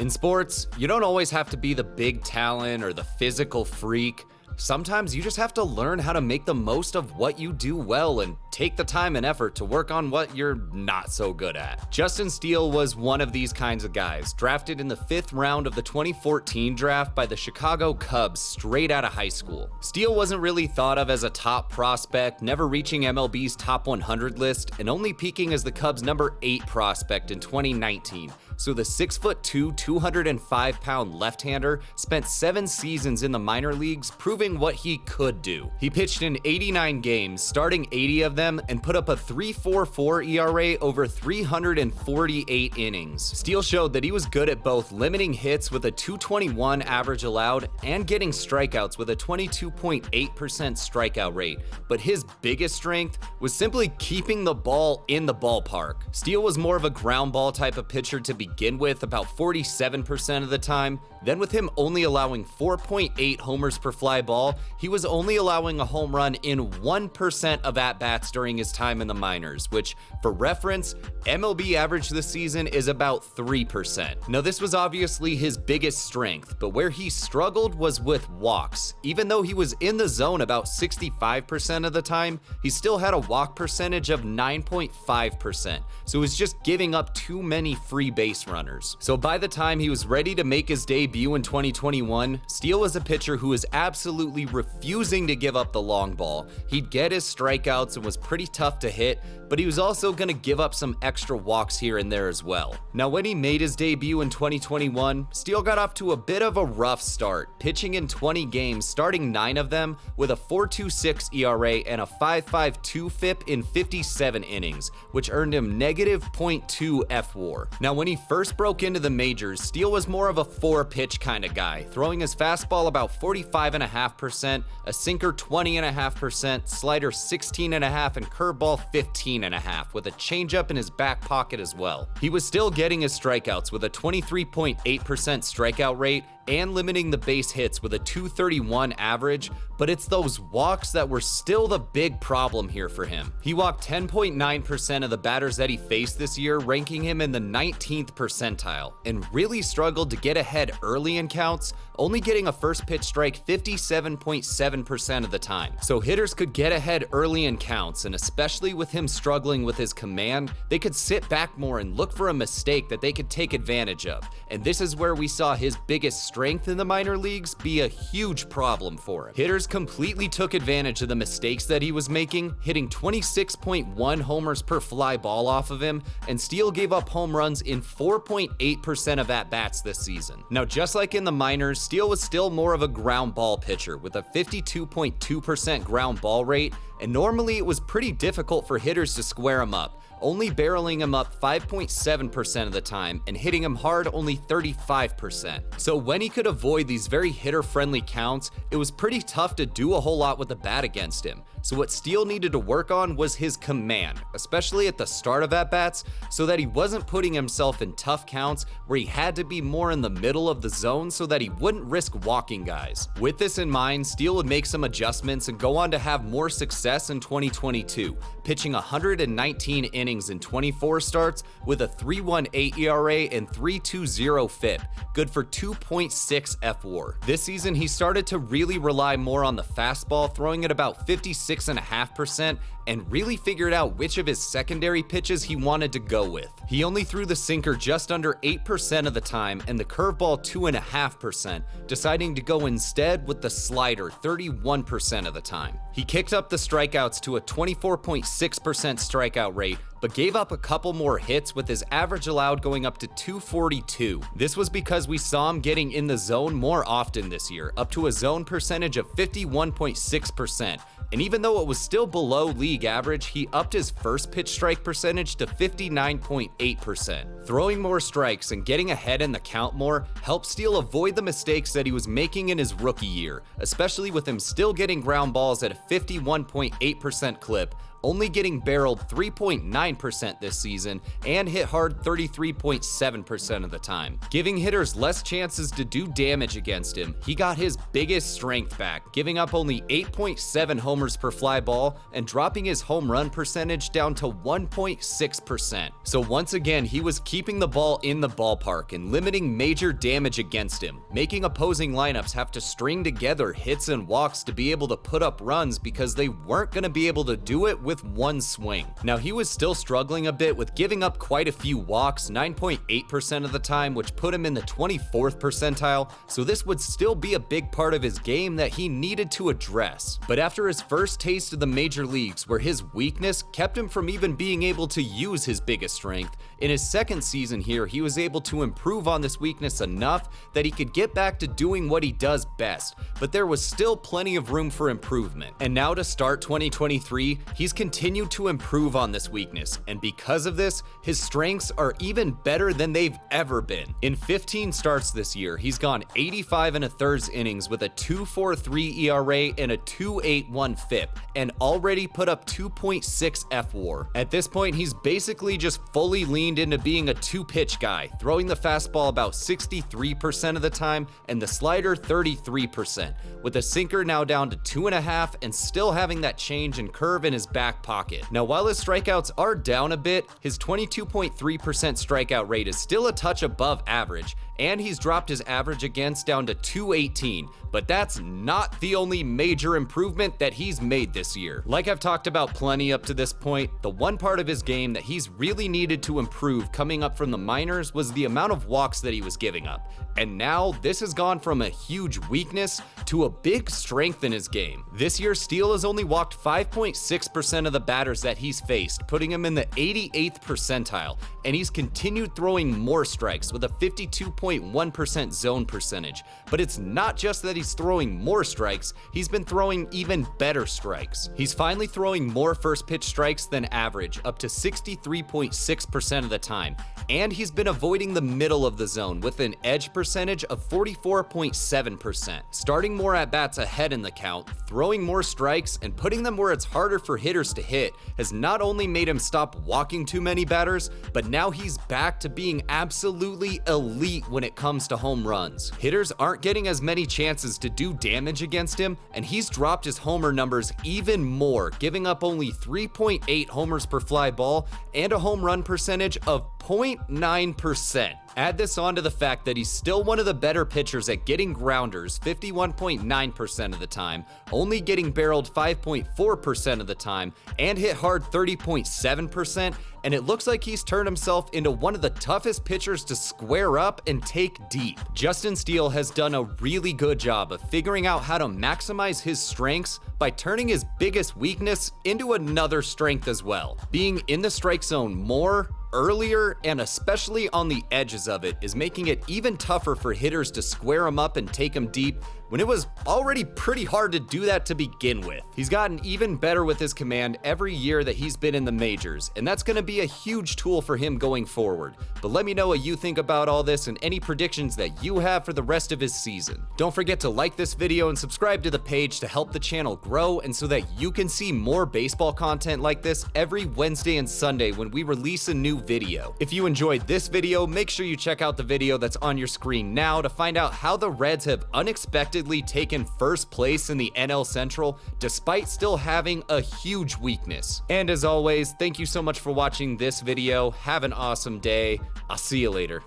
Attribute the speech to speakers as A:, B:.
A: In sports, you don't always have to be the big talent or the physical freak. Sometimes you just have to learn how to make the most of what you do well and take the time and effort to work on what you're not so good at. Justin Steele was one of these kinds of guys, drafted in the 5th round of the 2014 draft by the Chicago Cubs straight out of high school. Steele wasn't really thought of as a top prospect, never reaching MLB's top 100 list, and only peaking as the Cubs' number 8 prospect in 2019. So the 6'2", 205-pound left-hander spent 7 seasons in the minor leagues proving what he could do. He pitched in 89 games, starting 80 of them, and put up a 3.44 ERA over 348 innings. Steele showed that he was good at both limiting hits with a 221 average allowed and getting strikeouts with a 22.8% strikeout rate, but his biggest strength was simply keeping the ball in the ballpark. Steele was more of a ground ball type of pitcher to begin with, about 47% of the time. Then with him only allowing 4.8 homers per fly ball, he was only allowing a home run in 1% of at-bats during his time in the minors, which, for reference, MLB average this season is about 3%. Now this was obviously his biggest strength, but where he struggled was with walks. Even though he was in the zone about 65% of the time, he still had a walk percentage of 9.5%, so he was just giving up too many free base runners. So by the time he was ready to make his debut in 2021, Steele was a pitcher who was absolutely refusing to give up the long ball. He'd get his strikeouts and was pretty tough to hit, but he was also going to give up some extra walks here and there as well. Now when he made his debut in 2021, Steele got off to a bit of a rough start, pitching in 20 games, starting 9 of them with a 4.26 ERA and a 5.52 FIP in 57 innings, which earned him negative .2 FWAR. Now when he first broke into the majors, Steele was more of a 4-pitch kind of guy, throwing his fastball about 45.5%, a sinker 20.5%, slider 16.5%, and curveball 15.5%, with a changeup in his back pocket as well. He was still getting his strikeouts with a 23.8% strikeout rate and limiting the base hits with a 231 average, but it's those walks that were still the big problem here for him. He walked 10.9% of the batters that he faced this year, ranking him in the 19th percentile, and really struggled to get ahead early in counts, only getting a first pitch strike 57.7% of the time. So hitters could get ahead early in counts, and especially with him struggling with his command, they could sit back more and look for a mistake that they could take advantage of. And this is where we saw his biggest strength in the minor leagues be a huge problem for him. Hitters completely took advantage of the mistakes that he was making, hitting 26.1 homers per fly ball off of him, and Steele gave up home runs in 4.8% of at-bats this season. Now just like in the minors, Steele was still more of a ground ball pitcher with a 52.2% ground ball rate, and normally it was pretty difficult for hitters to square him up, only barreling him up 5.7% of the time and hitting him hard only 35%. So when he could avoid these very hitter-friendly counts, it was pretty tough to do a whole lot with the bat against him. So what Steele needed to work on was his command, especially at the start of at-bats, so that he wasn't putting himself in tough counts where he had to be more in the middle of the zone so that he wouldn't risk walking guys. With this in mind, Steele would make some adjustments and go on to have more success in 2022, pitching 119 innings in 24 starts with a 3.18 ERA and 3.20 FIP, good for 2.6 FWAR. This season, he started to really rely more on the fastball, throwing at about 56.5%, and really figured out which of his secondary pitches he wanted to go with. He only threw the sinker just under 8% of the time and the curveball 2.5%, deciding to go instead with the slider 31% of the time. He kicked up the strikeouts to a 24.6% strikeout rate, but gave up a couple more hits with his average allowed going up to 242. This was because we saw him getting in the zone more often this year, up to a zone percentage of 51.6%. And even though it was still below league average, he upped his first pitch strike percentage to 59.8%. Throwing more strikes and getting ahead in the count more helped Steele avoid the mistakes that he was making in his rookie year, especially with him still getting ground balls at a 51.8% clip, only getting barreled 3.9% this season and hit hard 33.7% of the time. Giving hitters less chances to do damage against him, he got his biggest strength back, giving up only 8.7 homers per fly ball and dropping his home run percentage down to 1.6%. So once again, he was keeping the ball in the ballpark and limiting major damage against him, making opposing lineups have to string together hits and walks to be able to put up runs because they weren't going to be able to do it with one swing. Now, he was still struggling a bit with giving up quite a few walks, 9.8% of the time, which put him in the 24th percentile, so this would still be a big part of his game that he needed to address. But after his first taste of the major leagues, where his weakness kept him from even being able to use his biggest strength, in his second season here, he was able to improve on this weakness enough that he could get back to doing what he does best, but there was still plenty of room for improvement. And now to start 2023, he's continued to improve on this weakness, and because of this, his strengths are even better than they've ever been. In 15 starts this year, he's gone 85 1/3 innings with a 2.43 ERA and a 2.81 FIP, and already put up 2.6 FWAR. At this point, he's basically just fully leaned into being a two-pitch guy, throwing the fastball about 63% of the time and the slider 33%, with the sinker now down to 2.5 and still having that change and curve in his back pocket. Now, while his strikeouts are down a bit, his 22.3% strikeout rate is still a touch above average, and he's dropped his average against down to 218, but that's not the only major improvement that he's made this year. Like I've talked about plenty up to this point, the one part of his game that he's really needed to improve coming up from the minors was the amount of walks that he was giving up. And now this has gone from a huge weakness to a big strength in his game. This year, Steele has only walked 5.6% of the batters that he's faced, putting him in the 88th percentile, and he's continued throwing more strikes with a 52.1% zone percentage. But it's not just that he's throwing more strikes, he's been throwing even better strikes. He's finally throwing more first pitch strikes than average, up to 63.6% of the time, and he's been avoiding the middle of the zone with an edge percentage of 44.7%. Starting more at-bats ahead in the count, throwing more strikes, and putting them where it's harder for hitters to hit has not only made him stop walking too many batters, but now he's back to being absolutely elite when it comes to home runs. Hitters aren't getting as many chances to do damage against him, and he's dropped his homer numbers even more, giving up only 3.8 homers per fly ball and a home run percentage of 0.9%. Add this on to the fact that he's still one of the better pitchers at getting grounders 51.9% of the time, only getting barreled 5.4% of the time, and hit hard 30.7%, and it looks like he's turned himself into one of the toughest pitchers to square up and take deep. Justin Steele has done a really good job of figuring out how to maximize his strengths by turning his biggest weakness into another strength as well. Being in the strike zone more, earlier, and especially on the edges of it is making it even tougher for hitters to square him up and take him deep when it was already pretty hard to do that to begin with. He's gotten even better with his command every year that he's been in the majors, and that's going to be a huge tool for him going forward. But let me know what you think about all this and any predictions that you have for the rest of his season. Don't forget to like this video and subscribe to the page to help the channel grow and so that you can see more baseball content like this every Wednesday and Sunday when we release a new video. If you enjoyed this video, make sure you check out the video that's on your screen now to find out how the Reds have unexpectedly taken first place in the NL Central despite still having a huge weakness. And as always, thank you so much for watching this video. Have an awesome day. I'll see you later.